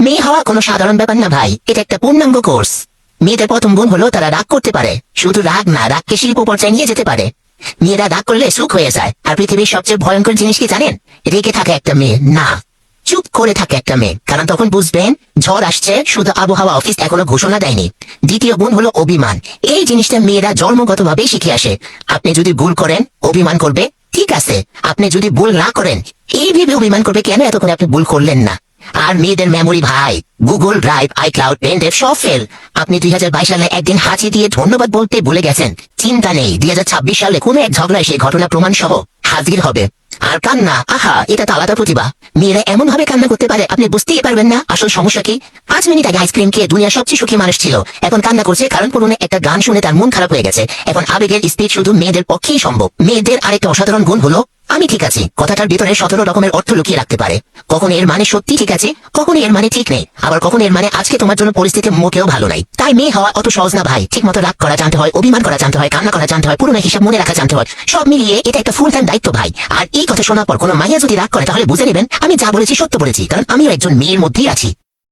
মেয়ে হওয়া কোনো সাধারণ ব্যাপার না ভাই, এটা একটা পূর্ণাঙ্গ কোর্স। মেয়েদের প্রথম গুণ হলো তারা রাগ করতে পারে। শুধু রাগ না, রাগকে শিল্প পর্যায়ে নিয়ে যেতে পারে। মেয়েরা রাগ করলে সুখ হয়ে যায়। আর পৃথিবীর সবচেয়ে ভয়ঙ্কর জিনিস কি জানেন? রেগে থাকে একটা মেয়ে না, চুপ করে থাকে একটা মেয়ে। কারণ তখন বুঝবেন ঝড় আসছে, শুধু আবহাওয়া অফিস এখনো ঘোষণা দেয়নি। দ্বিতীয় গুণ হলো অভিমান। এই জিনিসটা মেয়েরা জন্মগতভাবে শিখে আসে। আপনি যদি ভুল করেন অভিমান করবে, ঠিক আছে। আপনি যদি ভুল না করেন এই ভেবে অভিমান করবে কেন এতক্ষণ আপনি ভুল করলেন না। আর মেয়েদের মেমোরি ভাই, গুগল ড্রাইভ, আইক্লাউড, পেনড্রাইভ সব ফেল। আপনি 2022 সালে একদিন হাঁচি দিয়ে ধন্যবাদ বলতে ভুলে গেছেন, চিন্তা নেই, 2026 সালে কোনো এক ঝগড়ায় সেই ঘটনা প্রমাণ সহ হাজির হবে। আর কান্না, আহা, এটা তো আলাদা প্রতিভা। মেয়েরা এমন ভাবে কান্না করতে পারে আপনি বুঝতেই পারবেন না আসল সমস্যা কি। 5 মিনিট আগে আইসক্রিম খেয়ে দুনিয়ার সবচেয়ে সুখী মানুষ ছিল, এখন কান্না করছে কারণ পুরনো একটা গান শুনে তার মন খারাপ হয়ে গেছে। এখন আবেগের স্পিড শুধু মেয়েদের পক্ষেই সম্ভব। মেয়েদের আরেকটা অসাধারণ গুণ হলো আমি ঠিক আছি কথাটার ভিতরে 17 রকমের অর্থ লুকিয়ে রাখতে পারে। কখন এর মানে সত্যি ঠিক আছে, কখন এর মানে ঠিক নেই, আবার কখন এর মানে আজকে তোমার জন্য পরিস্থিতি মোটেও ভালো নাই। তাই মেয়ে হওয়া অত সহজ না ভাই। ঠিক মতো রাগ করা জানতে হয়, অভিমান করা জানতে হয়, কান্না করা জানতে হয়, পুরনো হিসাব মনে রাখা জানতে হয়। সব মিলিয়ে এটা একটা ফুল টাইম দায়িত্ব ভাই। আর এই কথা শোনার পর কোনো মাইয়া যদি রাগ করে তাহলে বুঝে নেবেন আমি যা বলেছি সত্য বলেছি, কারণ আমিও একজন মেয়ের মধ্যেই আছি।